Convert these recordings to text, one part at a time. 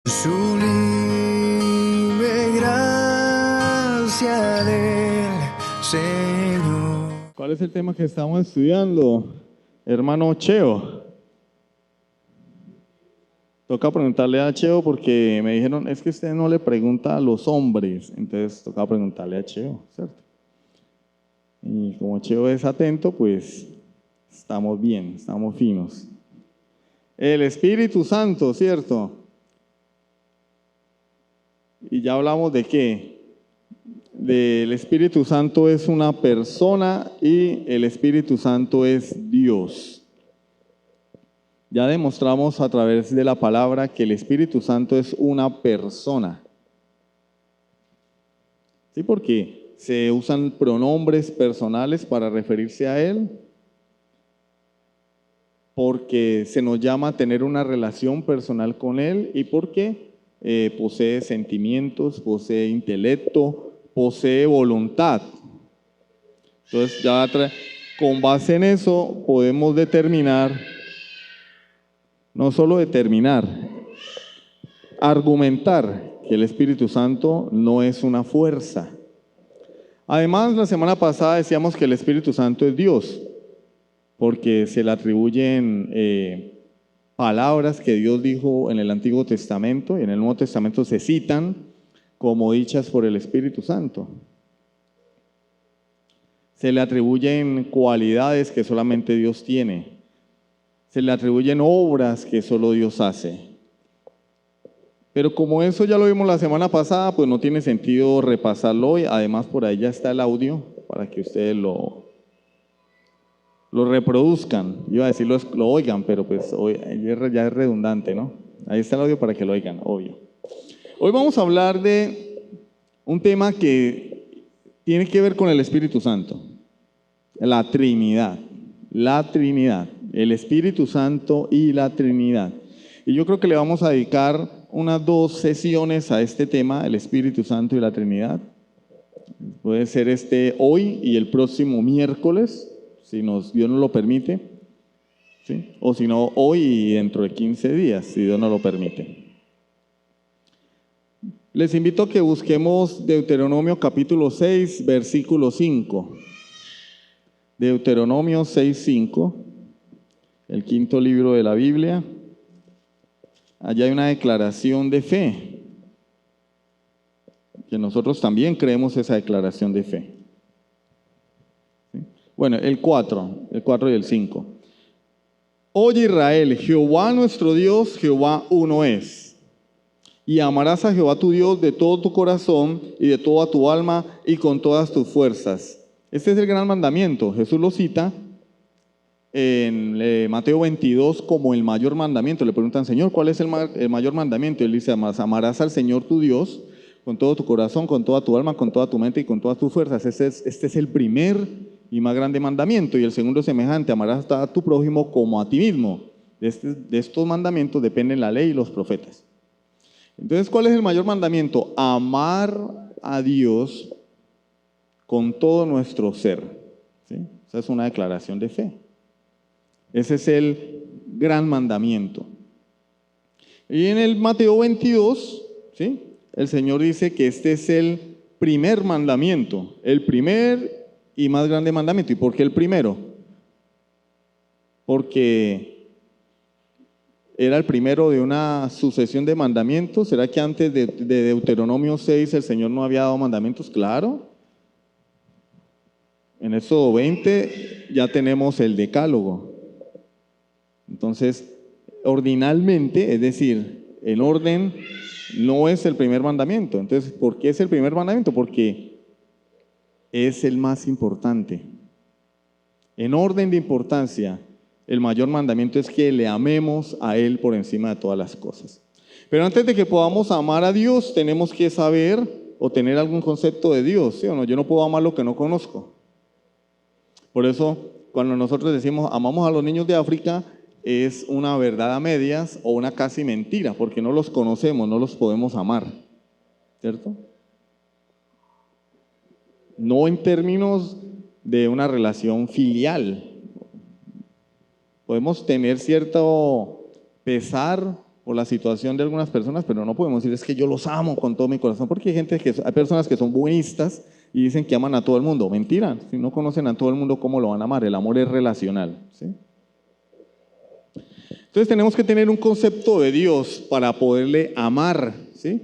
Sublime gracia del Señor. ¿Cuál es el tema que estamos estudiando, hermano Cheo? Toca preguntarle a Cheo porque me dijeron, es que usted no le pregunta a los hombres, entonces toca preguntarle a Cheo, ¿cierto? Y como Cheo es atento, pues estamos bien, estamos finos. El Espíritu Santo, ¿cierto? Y ya hablamos de qué. Del Espíritu Santo es una persona y el Espíritu Santo es Dios. Ya demostramos a través de la palabra que el Espíritu Santo es una persona. Sí, porque se usan pronombres personales para referirse a Él, porque se nos llama a tener una relación personal con Él y porque posee sentimientos, posee intelecto, posee voluntad. Entonces, ya con base en eso podemos determinar, no solo determinar, argumentar que el Espíritu Santo no es una fuerza. Además, la semana pasada decíamos que el Espíritu Santo es Dios, porque se le atribuyen palabras que Dios dijo en el Antiguo Testamento y en el Nuevo Testamento se citan como dichas por el Espíritu Santo. Se le atribuyen cualidades que solamente Dios tiene. Se le atribuyen obras que solo Dios hace. Pero como eso ya lo vimos la semana pasada, pues no tiene sentido repasarlo hoy. Además, por ahí ya está el audio para que ustedes lo reproduzcan. Iba a decir lo oigan, pero pues hoy ya es redundante, ¿no? Ahí está el audio para que lo oigan, obvio. Hoy vamos a hablar de un tema que tiene que ver con el Espíritu Santo. La Trinidad. La Trinidad. El Espíritu Santo y la Trinidad. Y yo creo que le vamos a dedicar unas 2 sesiones a este tema, el Espíritu Santo y la Trinidad. Puede ser hoy y el próximo miércoles, si Dios nos lo permite, ¿sí? O si no, hoy y dentro de 15 días, si Dios nos lo permite. Les invito a que busquemos Deuteronomio capítulo 6, versículo 5. Deuteronomio 6, 5, el 5.º libro de la Biblia. Allá hay una declaración de fe, que nosotros también creemos esa declaración de fe. ¿Sí? Bueno, el 4 y el 5. Oye Israel, Jehová nuestro Dios, Jehová uno es. Y amarás a Jehová tu Dios de todo tu corazón y de toda tu alma y con todas tus fuerzas. Este es el gran mandamiento. Jesús lo cita en Mateo 22 como el mayor mandamiento. Le preguntan, Señor, ¿cuál es el mayor mandamiento? Y él dice, amarás al Señor tu Dios con todo tu corazón, con toda tu alma, con toda tu mente y con todas tus fuerzas. Este es el primer y más grande mandamiento. Y el segundo es semejante, amarás a tu prójimo como a ti mismo. De estos mandamientos dependen la ley y los profetas. Entonces, ¿cuál es el mayor mandamiento? Amar a Dios con todo nuestro ser. ¿Sí? Esa es una declaración de fe. Ese es el gran mandamiento. Y en el Mateo 22, ¿sí? El Señor dice que este es el primer mandamiento, el primer y más grande mandamiento. ¿Y por qué el primero? Porque era el primero de una sucesión de mandamientos. ¿Será que antes de Deuteronomio 6 el Señor no había dado mandamientos? Claro. En Éxodo 20 ya tenemos el decálogo. Entonces, ordinalmente, es decir, en orden, no es el primer mandamiento. Entonces, ¿por qué es el primer mandamiento? Porque es el más importante. En orden de importancia, el mayor mandamiento es que le amemos a Él por encima de todas las cosas. Pero antes de que podamos amar a Dios, tenemos que saber o tener algún concepto de Dios, ¿sí o no? Yo no puedo amar lo que no conozco. Por eso, cuando nosotros decimos amamos a los niños de África, es una verdad a medias o una casi mentira, porque no los conocemos, no los podemos amar, ¿cierto? No en términos de una relación filial. Podemos tener cierto pesar por la situación de algunas personas, pero no podemos decir es que yo los amo con todo mi corazón, porque hay personas que son buenistas y dicen que aman a todo el mundo. Mentira, si no conocen a todo el mundo, ¿cómo lo van a amar? El amor es relacional, ¿sí? Entonces tenemos que tener un concepto de Dios para poderle amar, ¿sí?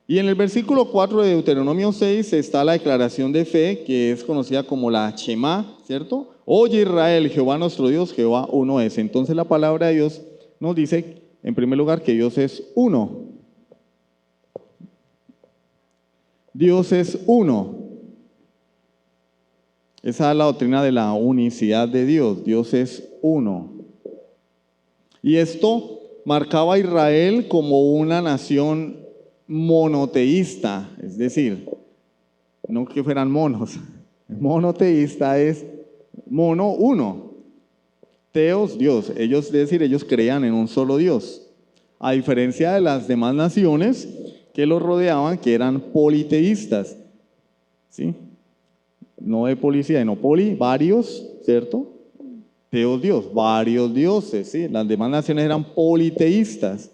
Y en el versículo 4 de Deuteronomio 6 está la declaración de fe, que es conocida como la Shema, ¿cierto? Oye Israel, Jehová nuestro Dios, Jehová uno es. Entonces la palabra de Dios nos dice, en primer lugar, que Dios es uno. Dios es uno. Esa es la doctrina de la unicidad de Dios. Dios es uno. Y esto marcaba a Israel como una nación monoteísta, es decir, no que fueran monos. Monoteísta es mono, uno. Teos, Dios. Ellos, es decir, ellos creían en un solo Dios. A diferencia de las demás naciones que los rodeaban, que eran politeístas. ¿Sí? No de policía, no poli, varios, ¿cierto? Teos, Dios, varios dioses, ¿sí? Las demás naciones eran politeístas.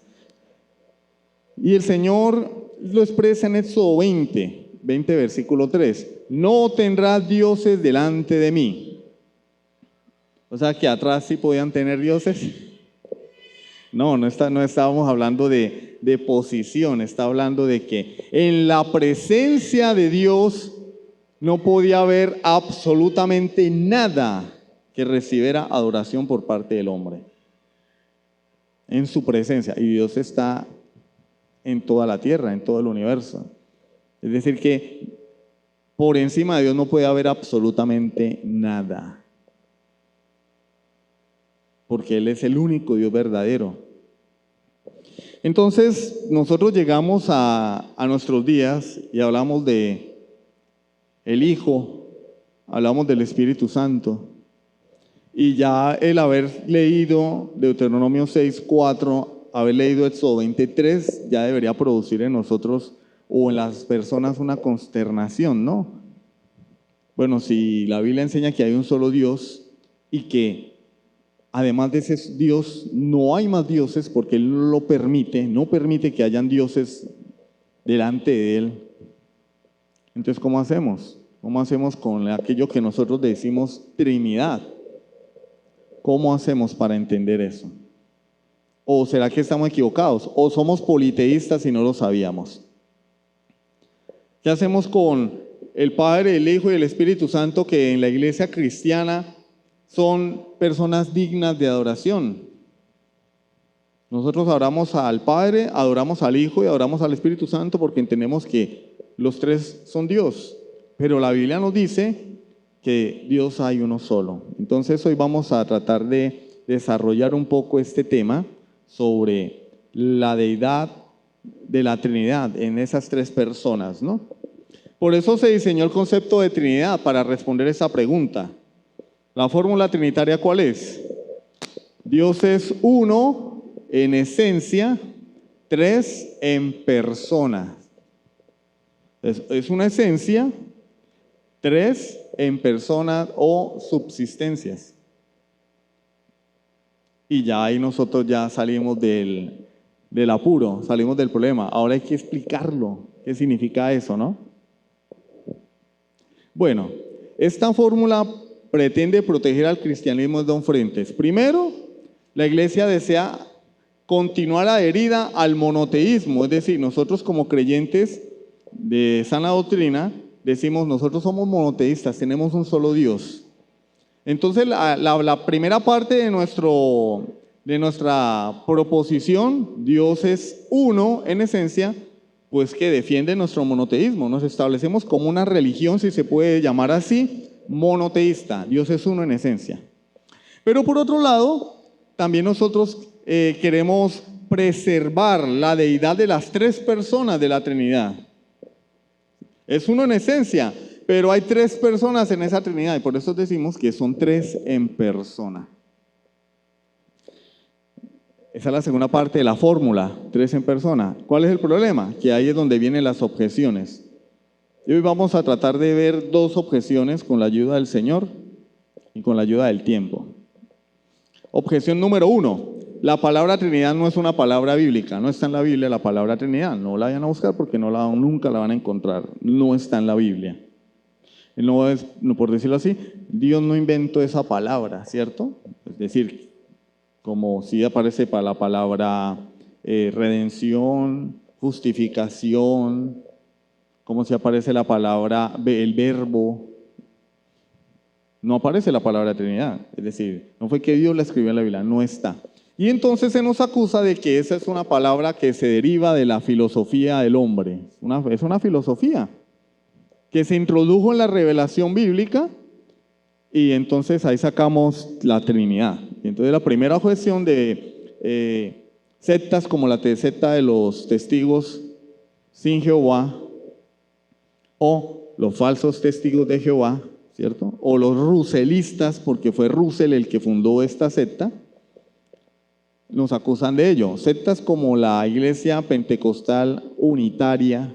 Y el Señor lo expresa en Éxodo 20 versículo 3. No tendrás dioses delante de mí. O sea que atrás sí podían tener dioses. No estábamos hablando de posición, está hablando de que en la presencia de Dios no podía haber absolutamente nada que recibiera adoración por parte del hombre. En su presencia. Y Dios está en toda la tierra, en todo el universo. Es decir que por encima de Dios no puede haber absolutamente nada. Porque Él es el único Dios verdadero. Entonces nosotros llegamos a nuestros días y hablamos de el Hijo, hablamos del Espíritu Santo. Y ya el haber leído Deuteronomio 6:4, haber leído Éxodo 23, ya debería producir en nosotros o en las personas una consternación, ¿no? Bueno, si la Biblia enseña que hay un solo Dios y que además de ese Dios no hay más dioses porque Él no lo permite, no permite que hayan dioses delante de Él. Entonces, ¿cómo hacemos? ¿Cómo hacemos con aquello que nosotros decimos Trinidad? ¿Cómo hacemos para entender eso? ¿O será que estamos equivocados? ¿O somos politeístas y no lo sabíamos? ¿Qué hacemos con el Padre, el Hijo y el Espíritu Santo que en la iglesia cristiana son personas dignas de adoración? Nosotros adoramos al Padre, adoramos al Hijo y adoramos al Espíritu Santo porque entendemos que los tres son Dios. Pero la Biblia nos dice que Dios hay uno solo. Entonces hoy vamos a tratar de desarrollar un poco este tema sobre la deidad de la Trinidad en esas tres personas, ¿no? Por eso se diseñó el concepto de Trinidad para responder esa pregunta. ¿La fórmula trinitaria cuál es? Dios es uno en esencia, tres en persona. Es una esencia, tres en persona o subsistencias. Y ya ahí nosotros ya salimos del apuro, salimos del problema. Ahora hay que explicarlo. ¿Qué significa eso, no? Bueno, esta fórmula pretende proteger al cristianismo de dos frentes. Primero, la iglesia desea continuar adherida al monoteísmo, es decir, nosotros como creyentes de sana doctrina decimos nosotros somos monoteístas, tenemos un solo Dios. Entonces la primera parte de nuestra proposición, Dios es uno en esencia, pues que defiende nuestro monoteísmo. Nos establecemos como una religión, si se puede llamar así, monoteísta. Dios es uno en esencia. Pero por otro lado, también nosotros queremos preservar la deidad de las tres personas de la Trinidad. Es uno en esencia, pero hay tres personas en esa Trinidad y por eso decimos que son tres en persona. Esa es la segunda parte de la fórmula, tres en persona. ¿Cuál es el problema? Que ahí es donde vienen las objeciones. Y hoy vamos a tratar de ver dos objeciones con la ayuda del Señor y con la ayuda del tiempo. Objeción número 1. la palabra Trinidad no es una palabra bíblica, no está en la Biblia la palabra Trinidad, no la vayan a buscar porque nunca la van a encontrar, no está en la Biblia. No es, por decirlo así, Dios no inventó esa palabra, ¿cierto? Es decir, como si aparece para la palabra redención, justificación, como si aparece la palabra, el verbo, no aparece la palabra Trinidad, es decir, no fue que Dios la escribió en la Biblia, no está. Y entonces se nos acusa de que esa es una palabra que se deriva de la filosofía del hombre, es una filosofía que se introdujo en la revelación bíblica y entonces ahí sacamos la Trinidad. Y entonces la primera objeción de sectas como la secta de los testigos sin Jehová o los falsos testigos de Jehová, ¿cierto? O los ruselistas, porque fue Russell el que fundó esta secta, nos acusan de ello. Sectas como la Iglesia Pentecostal Unitaria,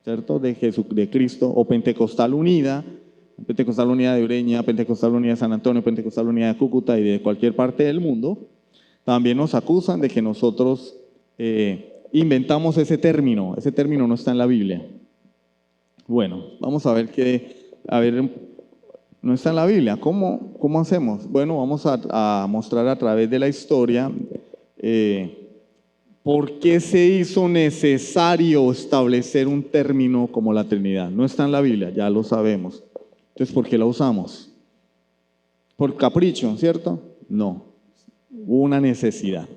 ¿cierto? De Cristo, o Pentecostal Unida de Ureña, Pentecostal Unida de San Antonio, Pentecostal Unida de Cúcuta y de cualquier parte del mundo, también nos acusan de que nosotros inventamos ese término no está en la Biblia. Bueno, vamos a ver no está en la Biblia. ¿Cómo hacemos? Bueno, vamos a mostrar a través de la historia por qué se hizo necesario establecer un término como la Trinidad. No está en la Biblia, ya lo sabemos. Entonces, ¿por qué la usamos? ¿Por capricho, cierto? No, hubo una necesidad.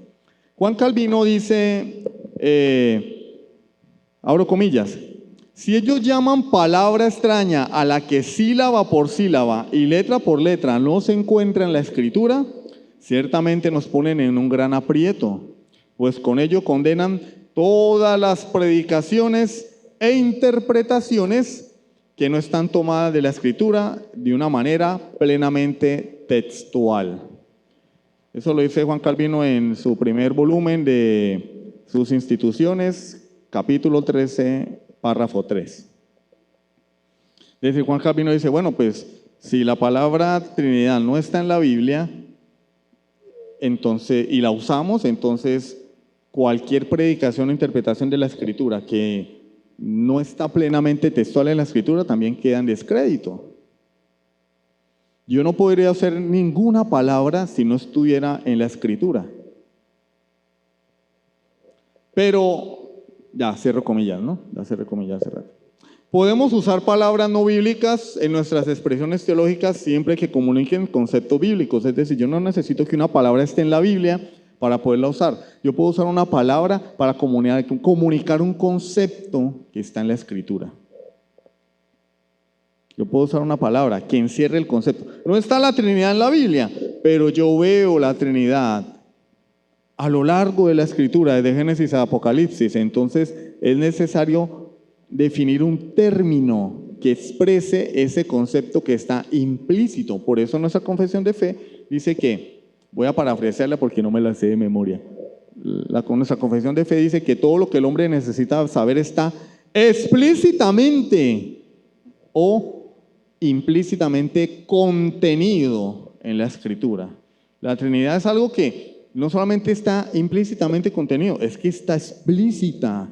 Juan Calvino dice, abro comillas, si ellos llaman palabra extraña a la que sílaba por sílaba y letra por letra no se encuentra en la Escritura, ciertamente nos ponen en un gran aprieto, pues con ello condenan todas las predicaciones e interpretaciones que no están tomadas de la Escritura de una manera plenamente textual. Eso lo dice Juan Calvino en su primer volumen de sus instituciones, capítulo 13, párrafo 3. Es decir, Juan Calvino dice, bueno, pues si la palabra Trinidad no está en la Biblia, entonces, y la usamos, entonces cualquier predicación o interpretación de la Escritura que no está plenamente textual en la Escritura también queda en descrédito. Yo no podría hacer ninguna palabra si no estuviera en la Escritura. Pero, ya cierro comillas, ¿no? Ya cerré comillas hace rato. Podemos usar palabras no bíblicas en nuestras expresiones teológicas siempre que comuniquen conceptos bíblicos. Es decir, yo no necesito que una palabra esté en la Biblia para poderla usar. Yo puedo usar una palabra para comunicar un concepto que está en la Escritura. Yo puedo usar una palabra que encierre el concepto. No está la Trinidad en la Biblia, pero yo veo la Trinidad a lo largo de la Escritura, desde Génesis a Apocalipsis. Entonces es necesario definir un término que exprese ese concepto que está implícito. Por eso nuestra confesión de fe dice que, voy a parafrasearla porque no me la sé de memoria, nuestra confesión de fe dice que todo lo que el hombre necesita saber está explícitamente o implícitamente contenido en la Escritura. La Trinidad es algo que no solamente está implícitamente contenido, es que está explícita.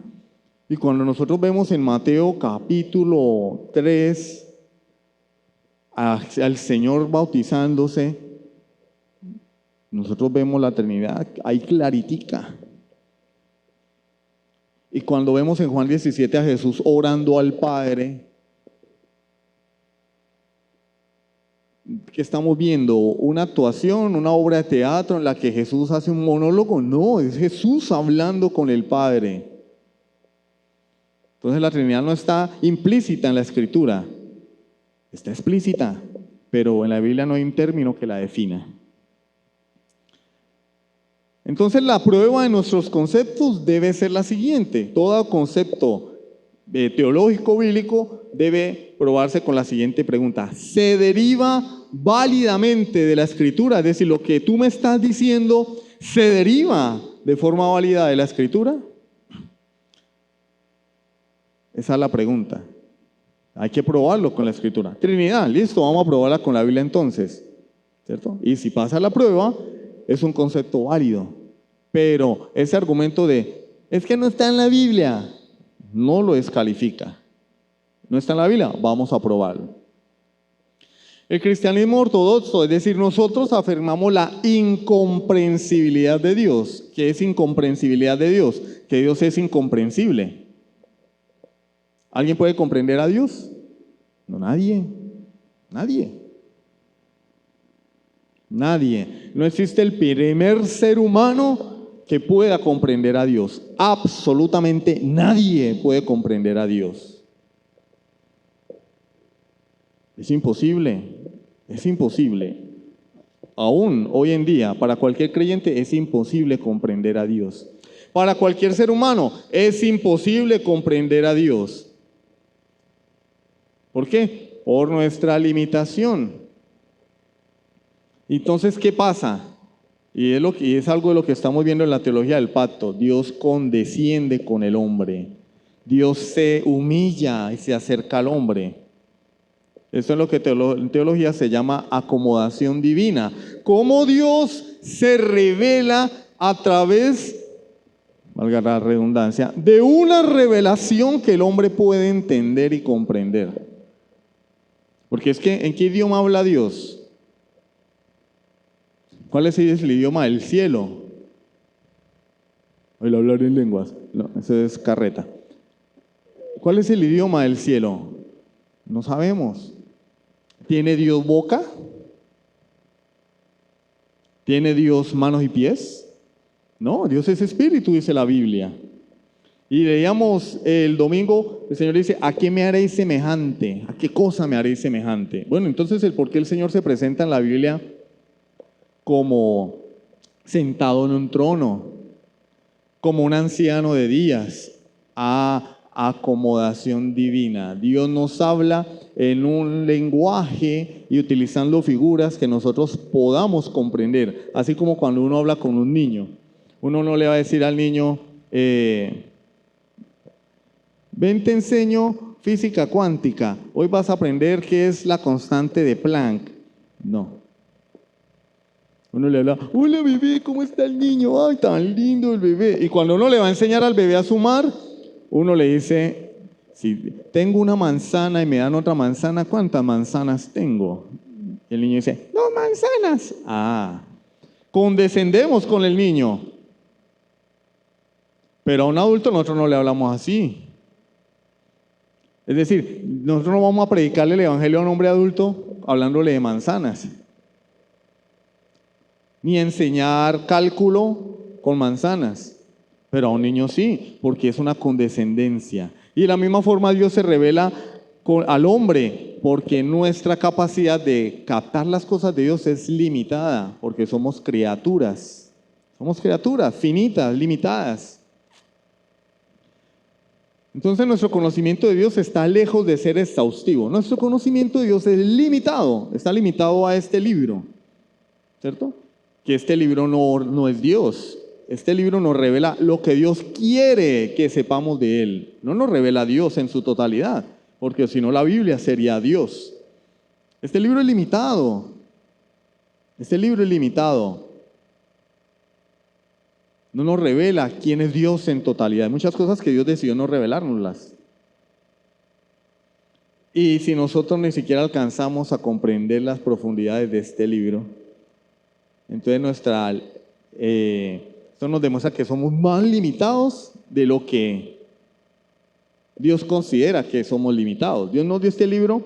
Y cuando nosotros vemos en Mateo capítulo 3 al Señor bautizándose, nosotros vemos la Trinidad ahí claritica. Y cuando vemos en Juan 17 a Jesús orando al Padre, ¿qué estamos viendo? ¿Una actuación, una obra de teatro en la que Jesús hace un monólogo? No, es Jesús hablando con el Padre. Entonces la Trinidad no está implícita en la Escritura, está explícita, pero en la Biblia no hay un término que la defina. Entonces la prueba de nuestros conceptos debe ser la siguiente. Todo concepto teológico bíblico debe probarse con la siguiente pregunta: ¿se deriva válidamente de la Escritura? Es decir, lo que tú me estás diciendo, ¿se deriva de forma válida de la Escritura? Esa es la pregunta. Hay que probarlo con la Escritura. Trinidad, listo, vamos a probarla con la Biblia entonces, ¿cierto? Y si pasa la prueba, es un concepto válido. Pero ese argumento de, es que no está en la Biblia, no lo descalifica. No está en la Biblia, vamos a probarlo. El cristianismo ortodoxo, es decir, nosotros afirmamos la incomprensibilidad de Dios. ¿Qué es incomprensibilidad de Dios? Que Dios es incomprensible. ¿Alguien puede comprender a Dios? No, nadie. Nadie. Nadie. No existe el primer ser humano que pueda comprender a Dios. Absolutamente nadie puede comprender a Dios. Es imposible. Es imposible. Aún hoy en día, para cualquier creyente es imposible comprender a Dios. Para cualquier ser humano es imposible comprender a Dios. ¿Por qué? Por nuestra limitación. Entonces, ¿qué pasa? Y es algo de lo que estamos viendo en la teología del pacto. Dios condesciende con el hombre. Dios se humilla y se acerca al hombre. Eso es lo que en teología se llama acomodación divina. Cómo Dios se revela a través, valga la redundancia, de una revelación que el hombre puede entender y comprender. Porque es que, ¿en qué idioma habla Dios? ¿Cuál es el idioma del cielo? El hablar en lenguas. No, eso es carreta. ¿Cuál es el idioma del cielo? No sabemos. ¿Tiene Dios boca? ¿Tiene Dios manos y pies? No, Dios es espíritu, dice la Biblia. Y leíamos el domingo, el Señor dice, ¿a qué me haréis semejante? ¿A qué cosa me haréis semejante? Bueno, entonces el por qué el Señor se presenta en la Biblia como sentado en un trono, como un anciano de días, a acomodación divina. Dios nos habla en un lenguaje y utilizando figuras que nosotros podamos comprender, así como cuando uno habla con un niño. Uno no le va a decir al niño, ven te enseño física cuántica, hoy vas a aprender qué es la constante de Planck. No. Uno le habla, hola bebé, ¿cómo está el niño? Ay, tan lindo el bebé. Y cuando uno le va a enseñar al bebé a sumar, uno le dice, si tengo una manzana y me dan otra manzana, ¿cuántas manzanas tengo? Y el niño dice, 2 manzanas. Ah, condescendemos con el niño. Pero a un adulto nosotros no le hablamos así. Es decir, nosotros no vamos a predicarle el evangelio a un hombre adulto hablándole de manzanas. Ni enseñar cálculo con manzanas. Pero a un niño sí, porque es una condescendencia. Y de la misma forma Dios se revela al hombre, porque nuestra capacidad de captar las cosas de Dios es limitada, porque somos criaturas. Somos criaturas finitas, limitadas. Entonces nuestro conocimiento de Dios está lejos de ser exhaustivo. Nuestro conocimiento de Dios es limitado, está limitado a este libro, ¿cierto? Que este libro no es Dios. Este libro nos revela lo que Dios quiere que sepamos de Él. No nos revela a Dios en su totalidad, porque si no la Biblia sería Dios. Este libro es limitado. Este libro es limitado. No nos revela quién es Dios en totalidad. Hay muchas cosas que Dios decidió no revelárnoslas. Y si nosotros ni siquiera alcanzamos a comprender las profundidades de este libro, entonces esto nos demuestra que somos más limitados de lo que Dios considera que somos limitados. Dios nos dio este libro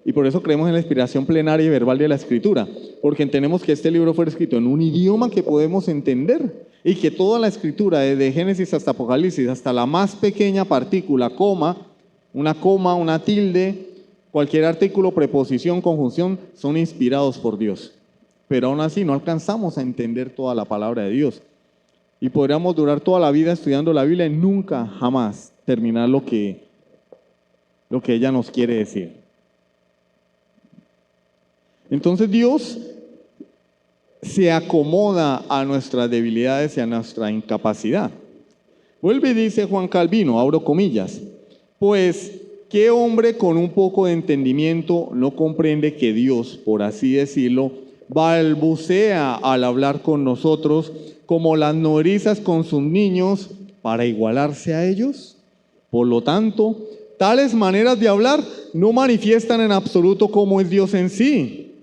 y por eso creemos en la inspiración plenaria y verbal de la Escritura, porque entendemos que este libro fue escrito en un idioma que podemos entender y que toda la Escritura, desde Génesis hasta Apocalipsis, hasta la más pequeña partícula, coma, una tilde, cualquier artículo, preposición, conjunción, son inspirados por Dios. Pero aún así no alcanzamos a entender toda la palabra de Dios. Y podríamos durar toda la vida estudiando la Biblia y nunca, jamás terminar lo que ella nos quiere decir. Entonces Dios se acomoda a nuestras debilidades y a nuestra incapacidad. Vuelve y dice Juan Calvino, abro comillas, pues, ¿qué hombre con un poco de entendimiento no comprende que Dios, por así decirlo, balbucea al hablar con nosotros como las nodrizas con sus niños para igualarse a ellos? Por lo tanto, tales maneras de hablar no manifiestan en absoluto cómo es Dios en sí,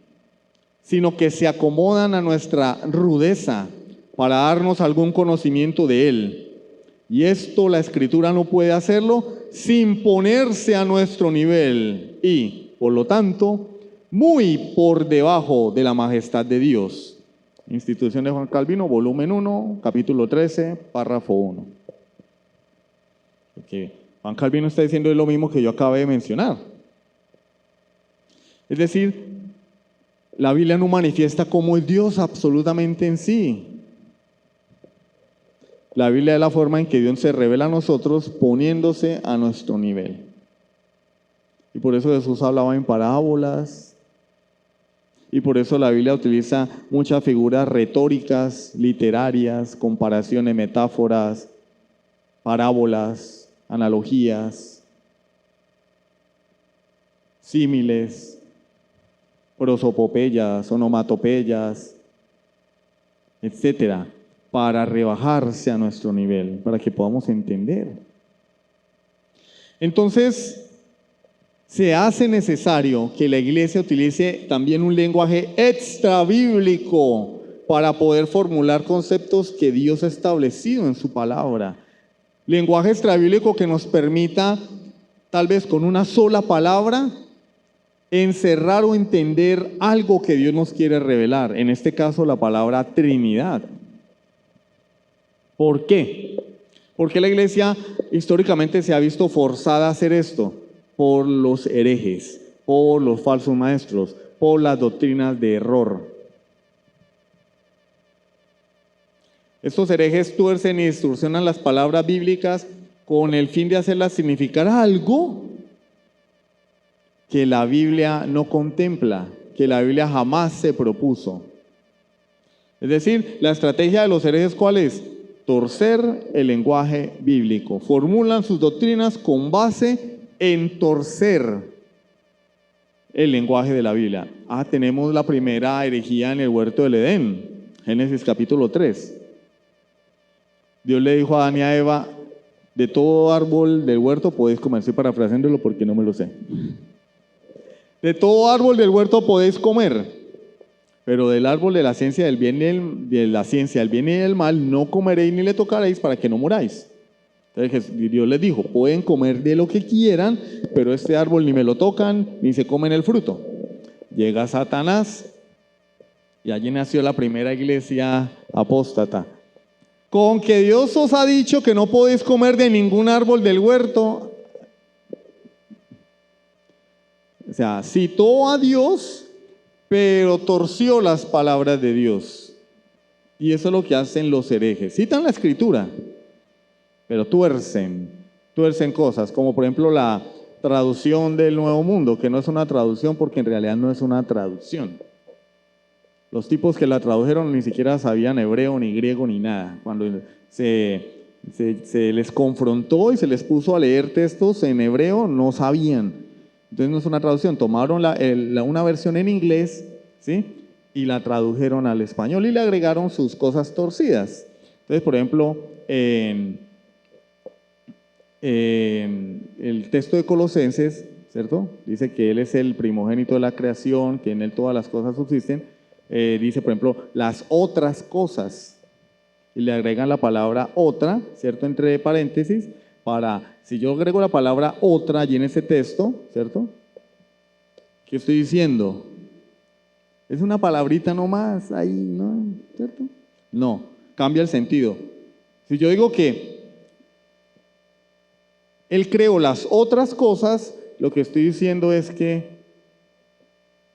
sino que se acomodan a nuestra rudeza para darnos algún conocimiento de Él. Y esto la Escritura no puede hacerlo sin ponerse a nuestro nivel y, por lo tanto, muy por debajo de la majestad de Dios. Institución de Juan Calvino, volumen 1, capítulo 13, párrafo 1. Porque Juan Calvino está diciendo lo mismo que yo acabé de mencionar. Es decir, la Biblia no manifiesta cómo es Dios absolutamente en sí. La Biblia es la forma en que Dios se revela a nosotros poniéndose a nuestro nivel. Y por eso Jesús hablaba en parábolas. Y por eso la Biblia utiliza muchas figuras retóricas, literarias, comparaciones, metáforas, parábolas, analogías, símiles, prosopopeyas, onomatopeyas, etcétera, para rebajarse a nuestro nivel, para que podamos entender. Entonces, se hace necesario que la iglesia utilice también un lenguaje extra bíblico para poder formular conceptos que Dios ha establecido en su palabra. Lenguaje extra bíblico que nos permita, tal vez con una sola palabra, encerrar o entender algo que Dios nos quiere revelar. En este caso, la palabra Trinidad. ¿Por qué? Porque la iglesia históricamente se ha visto forzada a hacer esto por los herejes, por los falsos maestros, por las doctrinas de error. Estos herejes tuercen y distorsionan las palabras bíblicas con el fin de hacerlas significar algo que la Biblia no contempla, que la Biblia jamás se propuso. Es decir, la estrategia de los herejes, ¿cuál es? Torcer el lenguaje bíblico. Formulan sus doctrinas con base en torcer el lenguaje de la Biblia. Tenemos la primera herejía en el huerto del Edén, Génesis capítulo 3. Dios le dijo a Adán y a Eva, de todo árbol del huerto podéis comer. Estoy parafraseándolo porque no me lo sé. De todo árbol del huerto podéis comer, pero del árbol de la ciencia del bien y del mal no comeréis ni le tocaréis para que no muráis. Entonces Dios les dijo, pueden comer de lo que quieran, pero este árbol ni me lo tocan, ni se comen el fruto. Llega Satanás y allí nació la primera iglesia apóstata. Con que Dios os ha dicho que no podéis comer de ningún árbol del huerto. O sea, citó a Dios, pero torció las palabras de Dios. Y eso es lo que hacen los herejes. Citan la Escritura, pero tuercen cosas, como por ejemplo la traducción del Nuevo Mundo, que no es una traducción porque en realidad no es una traducción. Los tipos que la tradujeron ni siquiera sabían hebreo, ni griego, ni nada. Cuando se les confrontó y se les puso a leer textos en hebreo, no sabían. Entonces no es una traducción, tomaron una versión en inglés, ¿sí? Y la tradujeron al español y le agregaron sus cosas torcidas. Entonces, por ejemplo, en el texto de Colosenses, ¿cierto? Dice que Él es el primogénito de la creación, que en Él todas las cosas subsisten. Dice, por ejemplo, las otras cosas. Y le agregan la palabra otra, ¿cierto? Entre paréntesis, para, si yo agrego la palabra otra allí en ese texto, ¿cierto? ¿Qué estoy diciendo? Es una palabrita nomás ahí, ¿no? ¿Cierto? No, cambia el sentido. Si yo digo que Él creó las otras cosas, lo que estoy diciendo es que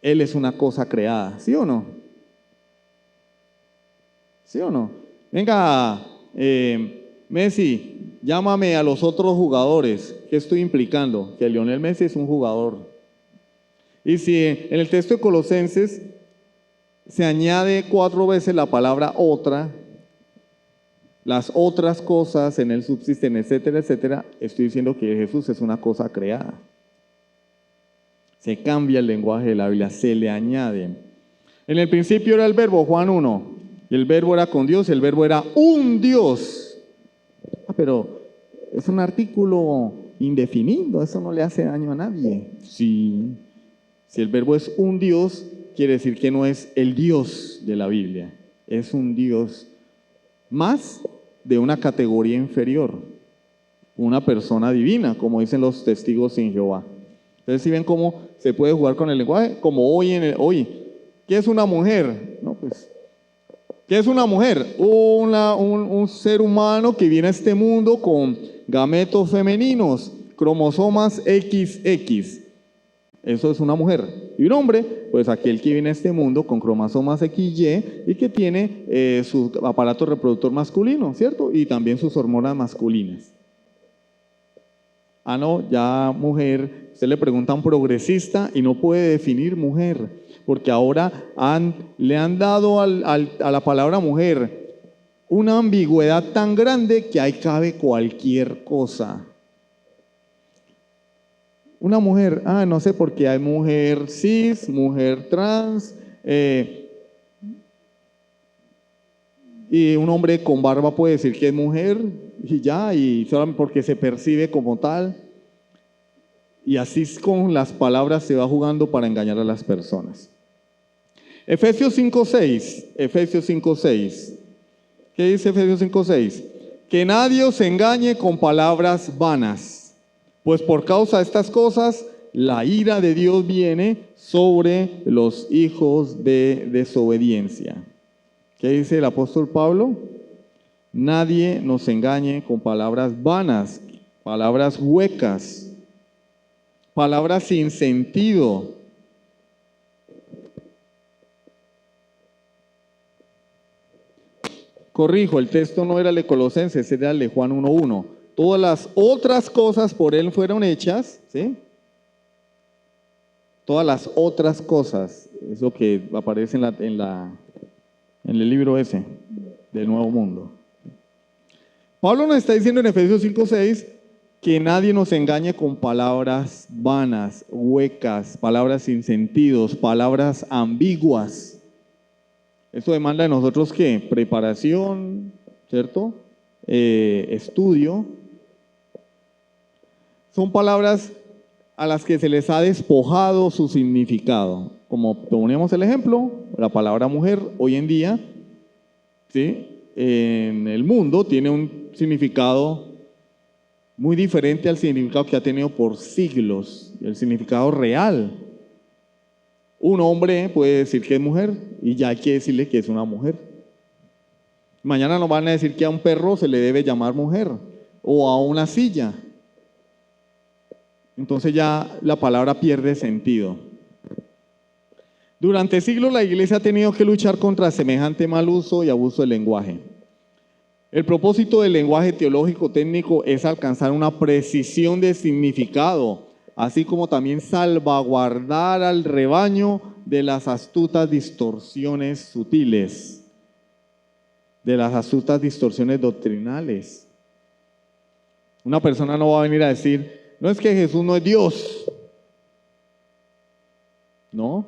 Él es una cosa creada, ¿sí o no? ¿Sí o no? Venga, Messi, llámame a los otros jugadores. ¿Qué estoy implicando? Que Lionel Messi es un jugador. Y si en el texto de Colosenses se añade 4 veces la palabra otra, las otras cosas en él subsisten, etcétera, etcétera, estoy diciendo que Jesús es una cosa creada. Se cambia el lenguaje de la Biblia, se le añade. En el principio era el verbo, Juan 1. Y el verbo era con Dios y el verbo era un Dios. Pero es un artículo indefinido, eso no le hace daño a nadie. Si el verbo es un Dios, quiere decir que no es el Dios de la Biblia, es un Dios más de una categoría inferior, una persona divina, como dicen los testigos sin Jehová. Entonces, si ven cómo se puede jugar con el lenguaje, como hoy, ¿qué es una mujer? No, pues, ¿qué es una mujer? Un ser humano que viene a este mundo con gametos femeninos, cromosomas XX. Eso es una mujer. Y un hombre, pues aquel que viene a este mundo con cromosomas XY y que tiene su aparato reproductor masculino, ¿cierto? Y también sus hormonas masculinas. No, ya mujer, usted le pregunta a un progresista y no puede definir mujer, porque ahora le han dado a la palabra mujer una ambigüedad tan grande que ahí cabe cualquier cosa. Una mujer, no sé, porque hay mujer cis, mujer trans, y un hombre con barba puede decir que es mujer y ya, y solo porque se percibe como tal. Y así con las palabras se va jugando para engañar a las personas. Efesios 5:6. ¿Qué dice Efesios 5:6? Que nadie os engañe con palabras vanas, pues por causa de estas cosas la ira de Dios viene sobre los hijos de desobediencia. ¿Qué dice el apóstol Pablo? Nadie nos engañe con palabras vanas, palabras huecas, palabras sin sentido. Corrijo, el texto no era el de Colosenses, era el de Juan 1:1. Todas las otras cosas por él fueron hechas, ¿sí? Todas las otras cosas, es lo que aparece en el libro ese, del Nuevo Mundo. Pablo nos está diciendo en Efesios 5:6 que nadie nos engañe con palabras vanas, huecas, palabras sin sentidos, palabras ambiguas. Esto demanda de nosotros ¿qué? Preparación, ¿cierto? Estudio. Son palabras a las que se les ha despojado su significado. Como ponemos el ejemplo, la palabra mujer hoy en día, ¿sí? En el mundo tiene un significado muy diferente al significado que ha tenido por siglos, el significado real. Un hombre puede decir que es mujer y ya hay que decirle que es una mujer. Mañana nos van a decir que a un perro se le debe llamar mujer o a una silla. Entonces ya la palabra pierde sentido. Durante siglos la iglesia ha tenido que luchar contra semejante mal uso y abuso del lenguaje. El propósito del lenguaje teológico técnico es alcanzar una precisión de significado, así como también salvaguardar al rebaño de las astutas distorsiones sutiles, de las astutas distorsiones doctrinales. Una persona no va a venir a decir, no es que Jesús no es Dios, no,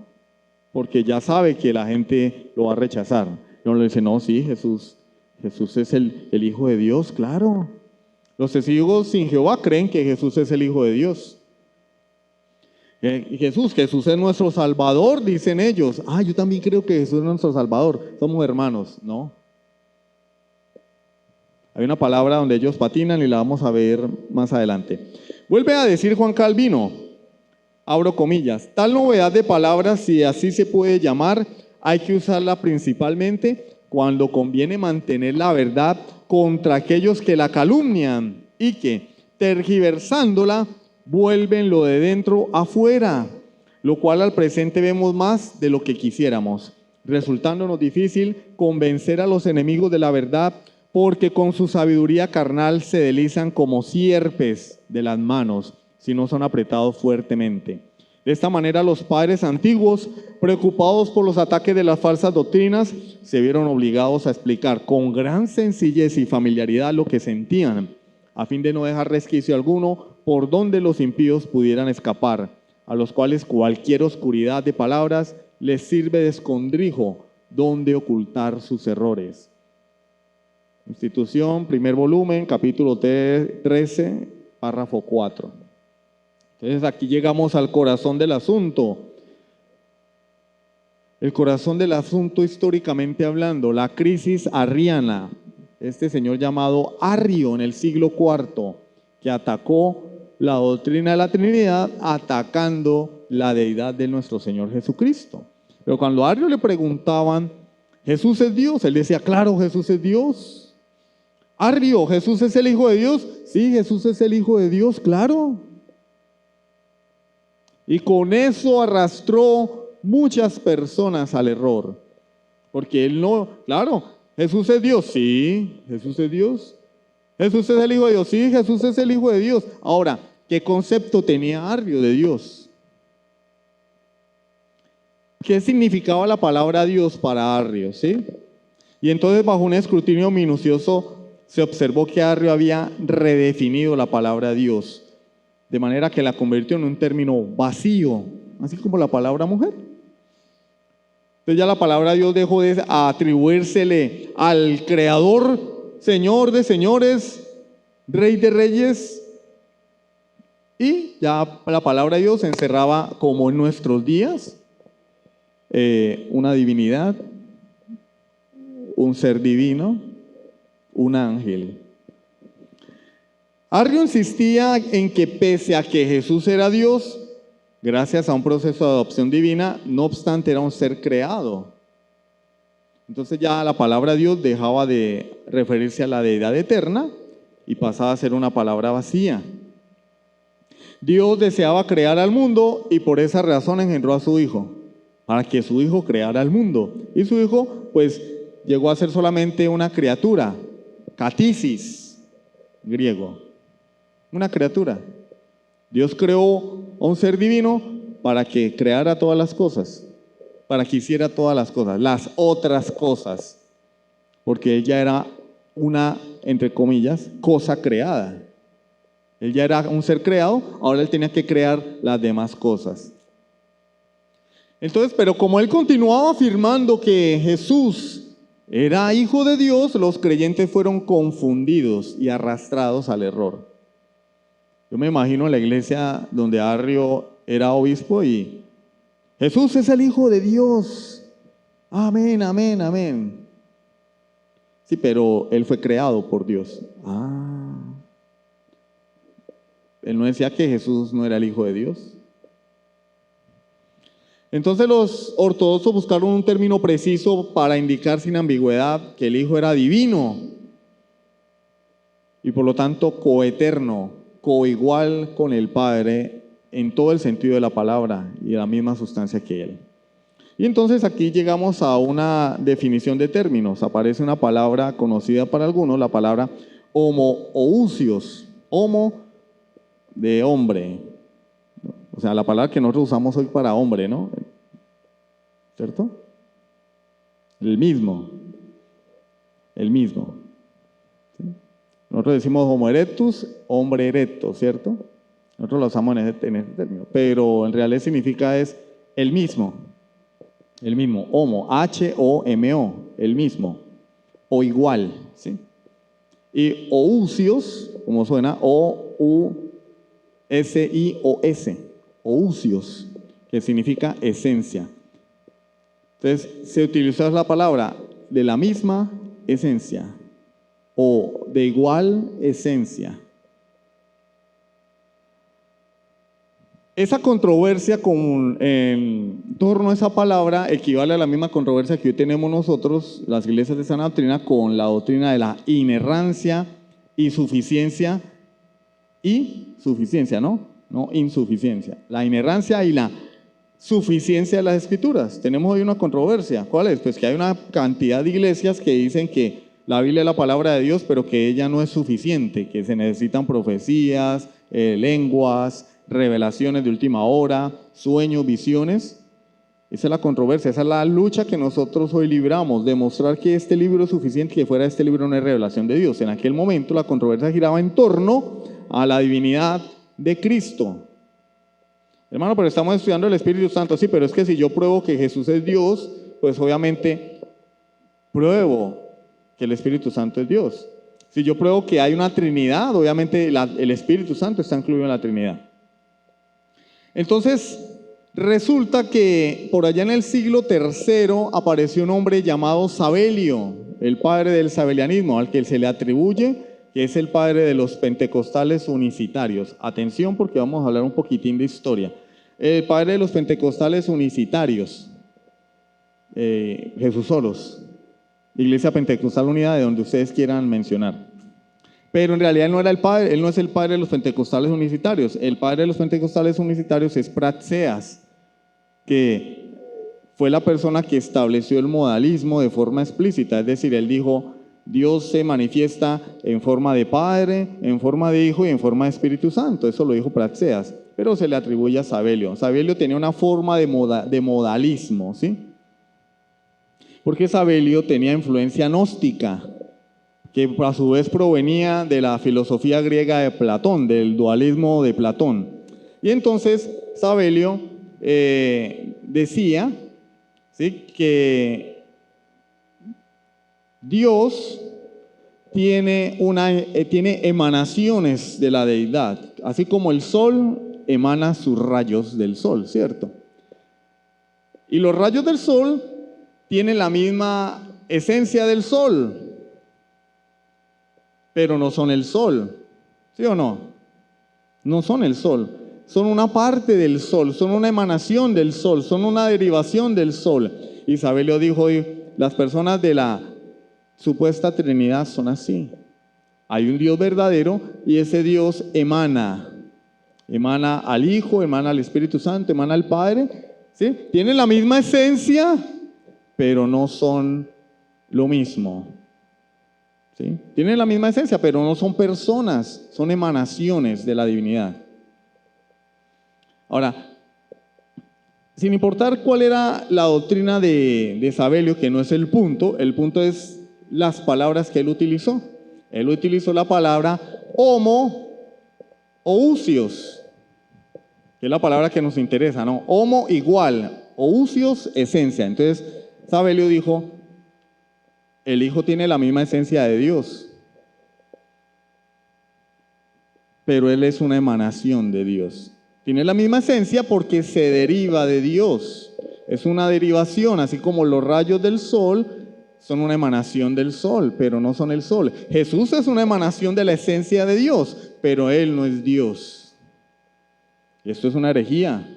porque ya sabe que la gente lo va a rechazar. No le dice, no, sí, Jesús es el Hijo de Dios, claro. Los testigos sin Jehová creen que Jesús es el Hijo de Dios. Jesús es nuestro Salvador, dicen ellos. Yo también creo que Jesús es nuestro Salvador. Somos hermanos. No. Hay una palabra donde ellos patinan y la vamos a ver más adelante. Vuelve a decir Juan Calvino, abro comillas, tal novedad de palabras, si así se puede llamar, hay que usarla principalmente cuando conviene mantener la verdad contra aquellos que la calumnian y que, tergiversándola, vuelven lo de dentro afuera, lo cual al presente vemos más de lo que quisiéramos, resultándonos difícil convencer a los enemigos de la verdad, porque con su sabiduría carnal se deslizan como sierpes de las manos, si no son apretados fuertemente. De esta manera los padres antiguos, preocupados por los ataques de las falsas doctrinas, se vieron obligados a explicar con gran sencillez y familiaridad lo que sentían, a fin de no dejar resquicio alguno por donde los impíos pudieran escapar, a los cuales cualquier oscuridad de palabras les sirve de escondrijo dónde ocultar sus errores. Constitución, primer volumen, capítulo 13, párrafo 4. Entonces aquí llegamos al corazón del asunto. El corazón del asunto históricamente hablando, la crisis arriana. Este señor llamado Arrio en el siglo IV, que atacó la doctrina de la Trinidad atacando la deidad de nuestro Señor Jesucristo. Pero cuando a Arrio le preguntaban, ¿Jesús es Dios? Él decía, claro, Jesús es Dios. Arrio, ¿Jesús es el Hijo de Dios? Sí, Jesús es el Hijo de Dios, claro. Y con eso arrastró muchas personas al error. Porque él no, claro, Jesús es Dios, sí, Jesús es Dios. Jesús es el Hijo de Dios, sí, Jesús es el Hijo de Dios. Ahora, ¿qué concepto tenía Arrio de Dios? ¿Qué significaba la palabra Dios para Arrio? ¿Sí? Y entonces, bajo un escrutinio minucioso, se observó que Arrio había redefinido la palabra Dios, de manera que la convirtió en un término vacío, así como la palabra mujer. Entonces ya la palabra Dios dejó de atribuírsele al Creador, Señor de señores, Rey de reyes, y ya la palabra Dios se encerraba, como en nuestros días, una divinidad, un ser divino, un ángel. Arrio insistía en que pese a que Jesús era Dios, gracias a un proceso de adopción divina, no obstante era un ser creado. Entonces ya la palabra Dios dejaba de referirse a la deidad eterna y pasaba a ser una palabra vacía. Dios deseaba crear al mundo y por esa razón engendró a su Hijo, para que su Hijo creara al mundo. Y su Hijo pues llegó a ser solamente una criatura, katisis, griego, una criatura. Dios creó a un ser divino para que creara todas las cosas, para que hiciera todas las cosas, las otras cosas, porque Él ya era una, entre comillas, cosa creada. Él ya era un ser creado, ahora Él tenía que crear las demás cosas. Entonces, pero como Él continuaba afirmando que Jesús era Hijo de Dios, los creyentes fueron confundidos y arrastrados al error. Yo me imagino en la iglesia donde Arrio era obispo y Jesús es el Hijo de Dios. Amén, amén, amén. Sí, pero Él fue creado por Dios. Él no decía que Jesús no era el Hijo de Dios. Entonces los ortodoxos buscaron un término preciso para indicar sin ambigüedad que el Hijo era divino y por lo tanto coeterno, coigual con el Padre en todo el sentido de la palabra y la misma sustancia que Él. Y entonces aquí llegamos a una definición de términos. Aparece una palabra conocida para algunos, la palabra homoousios, homo de hombre. O sea, la palabra que nosotros usamos hoy para hombre, ¿no? ¿Cierto? El mismo. El mismo. ¿Sí? Nosotros decimos homo erectus, hombre erecto, ¿cierto? Nosotros lo usamos en ese término. Pero en realidad significa es el mismo. El mismo. Homo, H-O-M-O, el mismo. O igual, ¿sí? Y ousios, como suena, O-U-S-I-O-S. Ousios, que significa esencia. Entonces, se utilizó la palabra de la misma esencia o de igual esencia. Esa controversia en torno a esa palabra equivale a la misma controversia que hoy tenemos nosotros, las iglesias de sana doctrina, con la doctrina de la inerrancia y suficiencia, ¿no? No insuficiencia. La inerrancia y la suficiencia de las escrituras. Tenemos hoy una controversia. ¿Cuál es? Pues que hay una cantidad de iglesias que dicen que la Biblia es la palabra de Dios, pero que ella no es suficiente, que se necesitan profecías, lenguas, revelaciones de última hora, sueños, visiones. Esa es la controversia, esa es la lucha que nosotros hoy libramos, demostrar que este libro es suficiente, que fuera de este libro no hay revelación de Dios. En aquel momento la controversia giraba en torno a la divinidad de Cristo. Hermano, pero estamos estudiando el Espíritu Santo, sí, pero es que si yo pruebo que Jesús es Dios, pues obviamente pruebo que el Espíritu Santo es Dios. Si yo pruebo que hay una Trinidad, obviamente el Espíritu Santo está incluido en la Trinidad. Entonces, resulta que por allá en el siglo III apareció un hombre llamado Sabelio, el padre del sabelianismo, al que se le atribuye que es el padre de los pentecostales unicitarios. Atención, porque vamos a hablar un poquitín de historia. El padre de los pentecostales unicitarios, Jesús Solos, Iglesia Pentecostal Unida, de donde ustedes quieran mencionar. Pero en realidad él no era el padre, él no es el padre de los pentecostales unicitarios. El padre de los pentecostales unicitarios es Praxeas, que fue la persona que estableció el modalismo de forma explícita. Es decir, él dijo: Dios se manifiesta en forma de Padre, en forma de Hijo y en forma de Espíritu Santo. Eso lo dijo Praxeas, pero se le atribuye a Sabelio. Sabelio tenía una forma de modalismo, ¿sí? Porque Sabelio tenía influencia gnóstica, que a su vez provenía de la filosofía griega de Platón, del dualismo de Platón. Y entonces Sabelio decía, ¿sí?, que Dios tiene emanaciones de la deidad, así como el sol emana sus rayos del sol, ¿cierto? Y los rayos del sol tienen la misma esencia del sol, pero no son el sol, ¿sí o no? No son el sol, son una parte del sol, son una emanación del sol, son una derivación del sol. Y Sabelio dijo: las personas de la supuesta Trinidad son así. Hay un Dios verdadero y ese Dios emana al Hijo, emana al Espíritu Santo, emana al Padre, ¿sí? Tienen la misma esencia, pero no son lo mismo, ¿sí? Tienen la misma esencia, pero no son personas, son emanaciones de la divinidad. Ahora, sin importar cuál era la doctrina de Sabelio, que no es el punto es las palabras que él utilizó. Él utilizó la palabra homo ousios, que es la palabra que nos interesa, ¿no? Homo igual, ousios esencia. Entonces Sabelio dijo: el Hijo tiene la misma esencia de Dios, pero Él es una emanación de Dios. Tiene la misma esencia porque se deriva de Dios. Es una derivación, así como los rayos del sol son una emanación del sol, pero no son el sol. Jesús es una emanación de la esencia de Dios, pero Él no es Dios. Y esto es una herejía.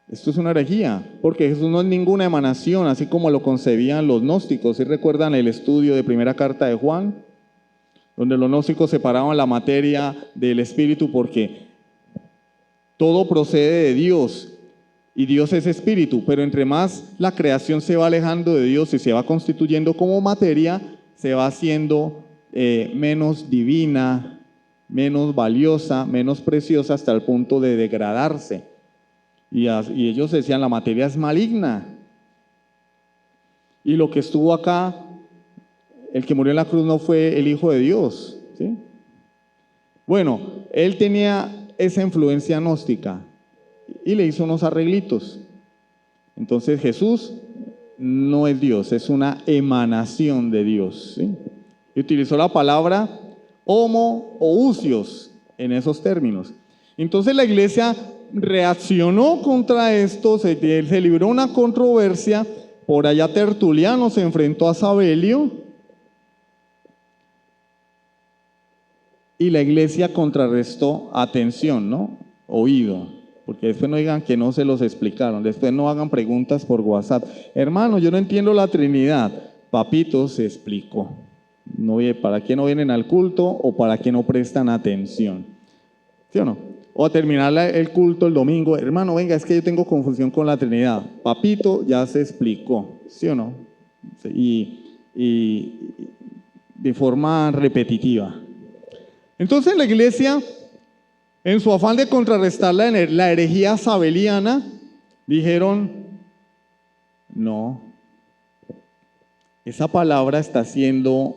Esto es una herejía, porque Jesús no es ninguna emanación, así como lo concebían los gnósticos. ¿Sí recuerdan el estudio de primera carta de Juan? Donde los gnósticos separaban la materia del espíritu, porque todo procede de Dios y Dios es espíritu, pero entre más la creación se va alejando de Dios y se va constituyendo como materia, se va haciendo menos divina, menos valiosa, menos preciosa, hasta el punto de degradarse. Y ellos decían: la materia es maligna. Y lo que estuvo acá, el que murió en la cruz, no fue el Hijo de Dios, ¿sí? Bueno, él tenía esa influencia gnóstica y le hizo unos arreglitos. Entonces Jesús no es Dios, es una emanación de Dios, ¿sí? Y utilizó la palabra homo ousios en esos términos. Entonces la iglesia reaccionó contra esto, se libró una controversia. Por allá Tertuliano se enfrentó a Sabelio y la iglesia contrarrestó. Atención, ¿no? Oído, porque después no digan que no se los explicaron, después no hagan preguntas por WhatsApp: hermano, yo no entiendo la Trinidad. Papito, se explicó. No, ¿para qué no vienen al culto o para qué no prestan atención? ¿Sí o no? O a terminar el culto el domingo: hermano, venga, es que yo tengo confusión con la Trinidad. Papito, ya se explicó, ¿sí o no? Y de forma repetitiva. Entonces la iglesia, en su afán de contrarrestar la herejía sabeliana, dijeron: no, esa palabra está siendo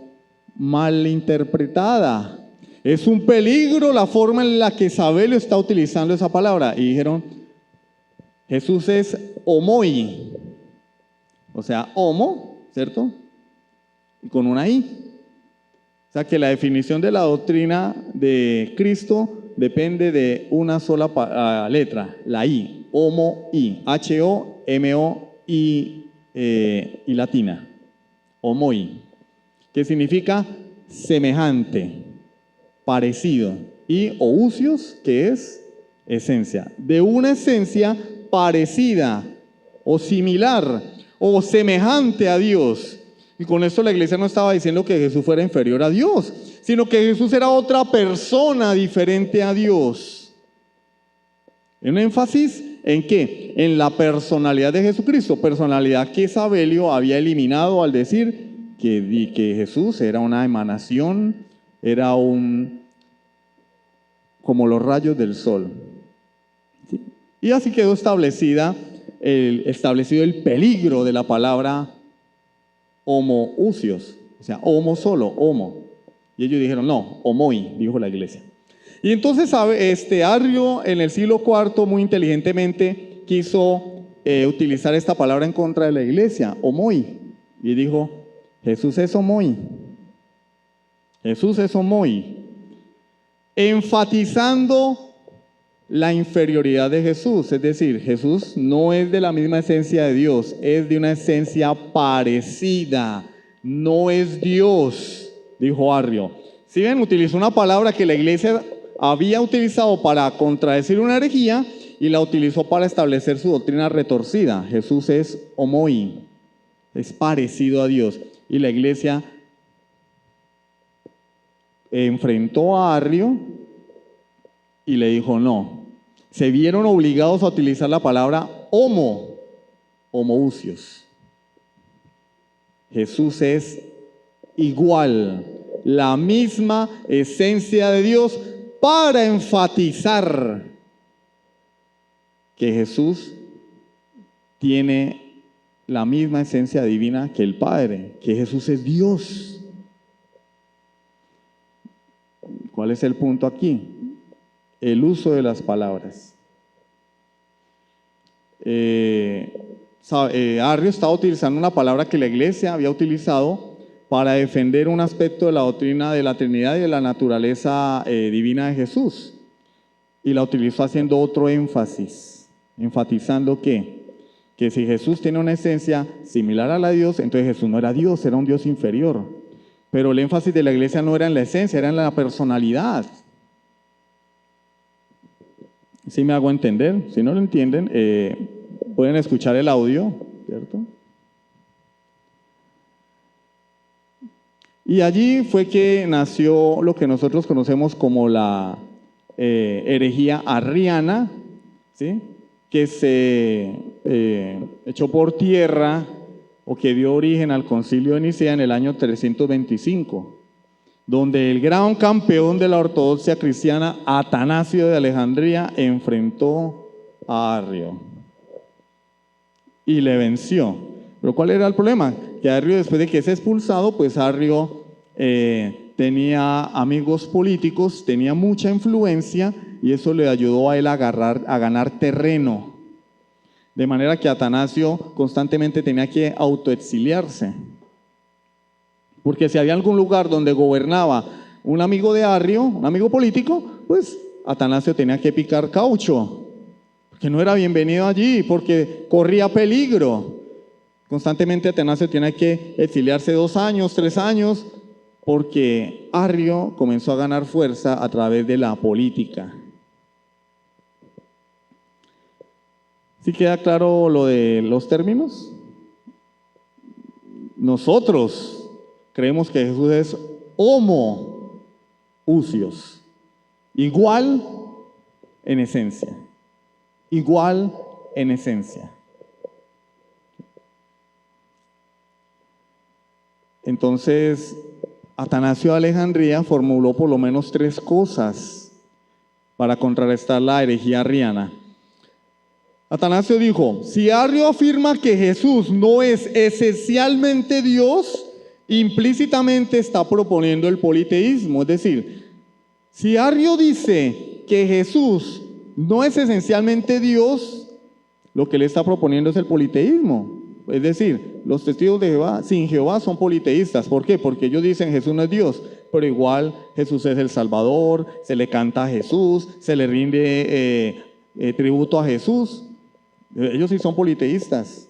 mal interpretada. Es un peligro la forma en la que Sabelio está utilizando esa palabra. Y dijeron: Jesús es homoi, o sea, homo ¿cierto? Y con una I. O sea que la definición de la doctrina de Cristo depende de una sola letra, la I, homo-I, H-O-M-O-I y latina, homo-I, que significa semejante, parecido, y ousios, que es esencia, de una esencia parecida o similar o semejante a Dios. Y con esto la iglesia no estaba diciendo que Jesús fuera inferior a Dios, sino que Jesús era otra persona diferente a Dios. Un énfasis en ¿qué? En la personalidad de Jesucristo, personalidad que Sabelio había eliminado al decir que Jesús era una emanación, era como los rayos del sol. ¿Sí? Y así quedó establecido el peligro de la palabra homoousios, o sea, homo solo, homo. Y ellos dijeron, no, homoi, dijo la iglesia. Y entonces Arrio en el siglo IV muy inteligentemente quiso utilizar esta palabra en contra de la iglesia, homoi, y dijo, Jesús es homoi. Jesús es homoi, enfatizando la inferioridad de Jesús, es decir, Jesús no es de la misma esencia de Dios, es de una esencia parecida, no es Dios, dijo Arrio. Si ven, utilizó una palabra que la iglesia había utilizado para contradecir una herejía y la utilizó para establecer su doctrina retorcida. Jesús es homoi, es parecido a Dios, y la iglesia enfrentó a Arrio y le dijo no. Se vieron obligados a utilizar la palabra homoousios. Jesús es igual, la misma esencia de Dios, para enfatizar que Jesús tiene la misma esencia divina que el Padre, que Jesús es Dios. ¿Cuál es el punto aquí? El uso de las palabras. Arrio estaba utilizando una palabra que la iglesia había utilizado para defender un aspecto de la doctrina de la Trinidad y de la naturaleza divina de Jesús. Y la utilizó haciendo otro énfasis, enfatizando que si Jesús tiene una esencia similar a la de Dios, entonces Jesús no era Dios, era un Dios inferior. Pero el énfasis de la iglesia no era en la esencia, era en la personalidad. ¿Sí me hago entender? Si no lo entienden, pueden escuchar el audio, ¿cierto? Y allí fue que nació lo que nosotros conocemos como la herejía arriana, ¿sí? Que se echó por tierra o que dio origen al concilio de Nicea en el año 325, donde el gran campeón de la ortodoxia cristiana, Atanasio de Alejandría, enfrentó a Arrio y le venció. Pero ¿cuál era el problema? Que Arrio, después de que es expulsado, pues Arrio tenía amigos políticos, tenía mucha influencia y eso le ayudó a él a ganar terreno. De manera que Atanasio constantemente tenía que autoexiliarse. Porque si había algún lugar donde gobernaba un amigo de Arrio, un amigo político, pues Atanasio tenía que picar caucho, porque no era bienvenido allí, porque corría peligro. Constantemente Atanasio tenía que exiliarse 2 años, 3 años, porque Arrio comenzó a ganar fuerza a través de la política. ¿Sí queda claro lo de los términos? Nosotros creemos que Jesús es homoousios, igual en esencia, igual en esencia. Entonces, Atanasio de Alejandría formuló por lo menos 3 cosas para contrarrestar la herejía arriana. Atanasio dijo, si Arrio afirma que Jesús no es esencialmente Dios, implícitamente está proponiendo el politeísmo. Es decir, si Arrio dice que Jesús no es esencialmente Dios, lo que le está proponiendo es el politeísmo. Es decir, los testigos de Jehová sin Jehová son politeístas. ¿Por qué? Porque ellos dicen Jesús no es Dios, pero igual Jesús es el Salvador, se le canta a Jesús, se le rinde tributo a Jesús. Ellos sí son politeístas.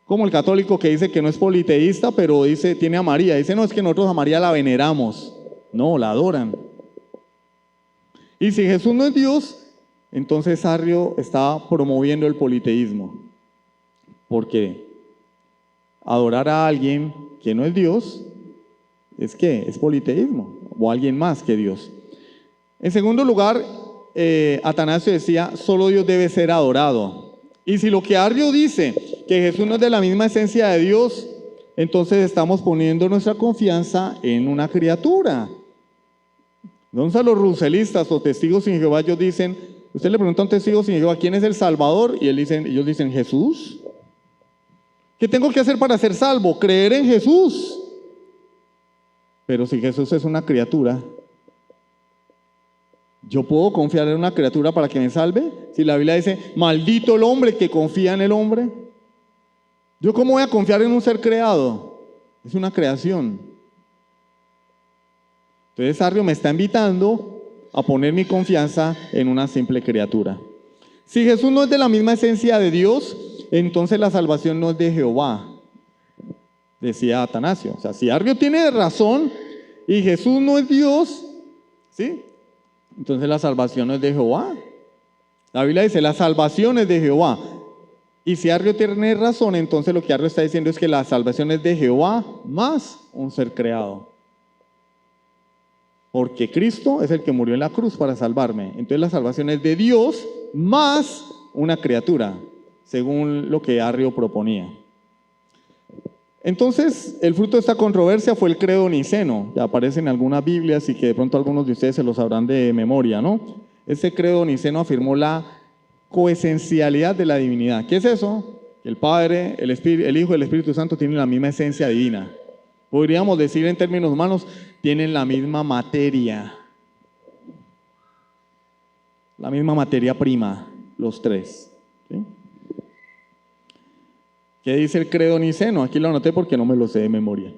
Como el católico que dice que no es politeísta, pero dice, tiene a María. Dice, no, es que nosotros a María la veneramos. No, la adoran. Y si Jesús no es Dios, entonces Arrio está promoviendo el politeísmo. Porque adorar a alguien que no es Dios, ¿es qué? Es politeísmo. O alguien más que Dios. En segundo lugar, Atanasio decía, solo Dios debe ser adorado. Y si lo que Arrio dice, que Jesús no es de la misma esencia de Dios, entonces estamos poniendo nuestra confianza en una criatura. Entonces los ruselistas o testigos sin Jehová, ellos dicen, usted le pregunta a un testigo sin Jehová, ¿quién es el Salvador? Y ellos dicen, Jesús. ¿Qué tengo que hacer para ser salvo? Creer en Jesús. Pero si Jesús es una criatura, ¿yo puedo confiar en una criatura para que me salve? Si la Biblia dice, maldito el hombre que confía en el hombre. ¿Yo cómo voy a confiar en un ser creado? Es una creación. Entonces Arrio me está invitando a poner mi confianza en una simple criatura. Si Jesús no es de la misma esencia de Dios, entonces la salvación no es de Jehová, decía Atanasio. O sea, si Arrio tiene razón y Jesús no es Dios, ¿sí? Entonces la salvación no es de Jehová. La Biblia dice, la salvación es de Jehová. Y si Arrio tiene razón, entonces lo que Arrio está diciendo es que la salvación es de Jehová más un ser creado. Porque Cristo es el que murió en la cruz para salvarme. Entonces la salvación es de Dios más una criatura, según lo que Arrio proponía. Entonces, el fruto de esta controversia fue el credo niceno. Ya aparece en algunas Biblias y que de pronto algunos de ustedes se lo sabrán de memoria, ¿no? Este credo niceno afirmó la coesencialidad de la divinidad. ¿Qué es eso? El Padre, el Hijo y el Espíritu Santo tienen la misma esencia divina. Podríamos decir en términos humanos, tienen la misma materia. La misma materia prima, los tres. ¿Sí? ¿Qué dice el credo niceno? Aquí lo anoté porque no me lo sé de memoria.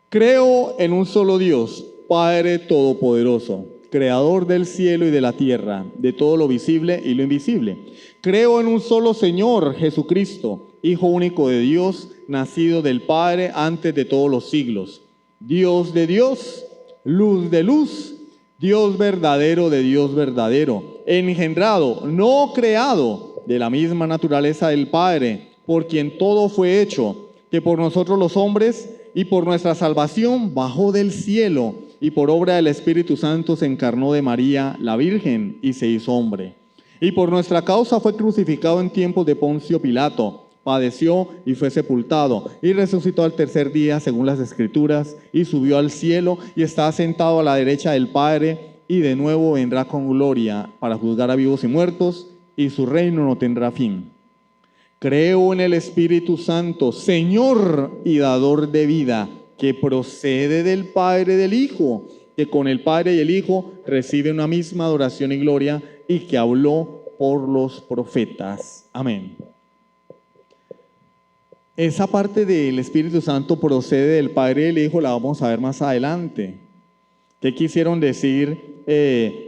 Creo en un solo Dios, Padre Todopoderoso, Creador del cielo y de la tierra, de todo lo visible y lo invisible. Creo en un solo Señor, Jesucristo, Hijo único de Dios, nacido del Padre antes de todos los siglos. Dios de Dios, luz de luz, Dios verdadero de Dios verdadero, engendrado, no creado, de la misma naturaleza del Padre, por quien todo fue hecho, que por nosotros los hombres y por nuestra salvación bajó del cielo, y por obra del Espíritu Santo se encarnó de María, la Virgen, y se hizo hombre. Y por nuestra causa fue crucificado en tiempos de Poncio Pilato, padeció y fue sepultado, y resucitó al tercer día según las Escrituras, y subió al cielo, y está sentado a la derecha del Padre, y de nuevo vendrá con gloria para juzgar a vivos y muertos, y su reino no tendrá fin. Creo en el Espíritu Santo, Señor y dador de vida, que procede del Padre y del Hijo, que con el Padre y el Hijo recibe una misma adoración y gloria, y que habló por los profetas. Amén. Esa parte del Espíritu Santo procede del Padre y del Hijo, la vamos a ver más adelante. ¿Qué quisieron decir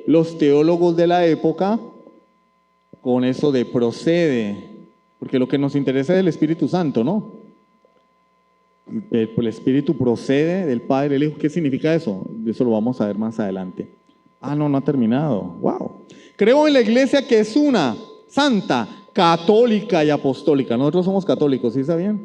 los teólogos de la época con eso de procede? Porque lo que nos interesa es el Espíritu Santo, ¿no? El Espíritu procede del Padre y del Hijo. ¿Qué significa eso? Eso lo vamos a ver más adelante. No ha terminado. ¡Wow! Creo en la iglesia que es una, santa, católica y apostólica. Nosotros somos católicos, ¿sí sabían?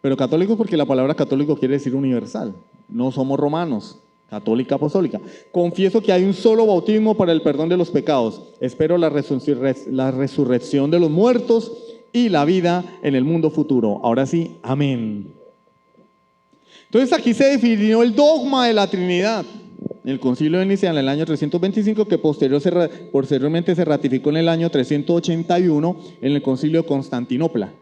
Pero católicos porque la palabra católico quiere decir universal. No somos romanos. Católica, apostólica. Confieso que hay un solo bautismo para el perdón de los pecados. Espero la resurrección de los muertos y la vida en el mundo futuro. Ahora sí, amén. Entonces aquí se definió el dogma de la Trinidad. En el Concilio de Nicea en el año 325, que posteriormente se ratificó en el año 381 en el Concilio de Constantinopla.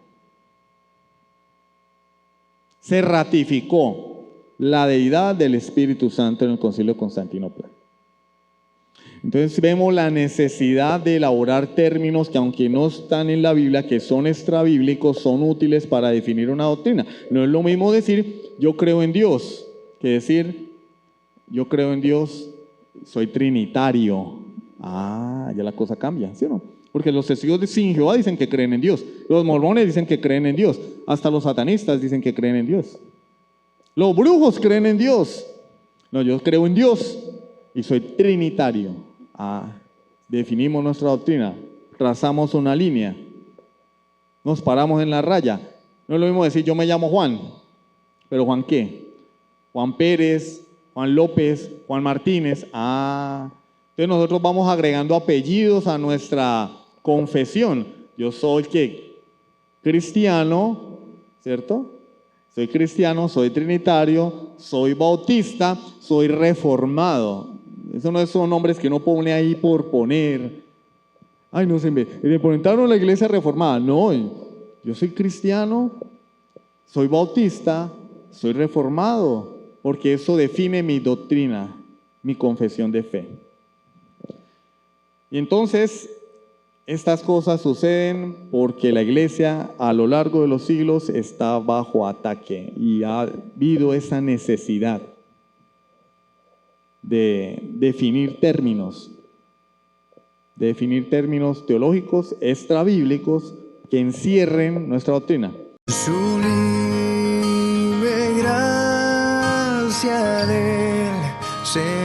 Se ratificó la deidad del Espíritu Santo en el Concilio de Constantinopla. Entonces vemos la necesidad de elaborar términos que, aunque no están en la Biblia, que son extrabíblicos, son útiles para definir una doctrina. No es lo mismo decir yo creo en Dios que decir yo creo en Dios, soy trinitario. Ah, ya la cosa cambia, ¿sí o no? Porque los testigos de Jehová dicen que creen en Dios, los mormones dicen que creen en Dios, hasta los satanistas dicen que creen en Dios. Los brujos creen en Dios. No, yo creo en Dios y soy trinitario. Ah, definimos nuestra doctrina, trazamos una línea, nos paramos en la raya. No es lo mismo decir yo me llamo Juan, pero ¿Juan qué? Juan Pérez, Juan López, Juan Martínez. Ah, entonces nosotros vamos agregando apellidos a nuestra confesión. Yo soy ¿qué? Cristiano, ¿cierto? Soy cristiano, soy trinitario, soy bautista, soy reformado. Eso no son nombres que uno pone ahí por poner. Ay, no sé, me presentaron la iglesia reformada. No, yo soy cristiano, soy bautista, soy reformado, porque eso define mi doctrina, mi confesión de fe. Y entonces, estas cosas suceden porque la iglesia a lo largo de los siglos está bajo ataque y ha habido esa necesidad de definir términos teológicos extrabíblicos que encierren nuestra doctrina. Sublime gracia del Señor.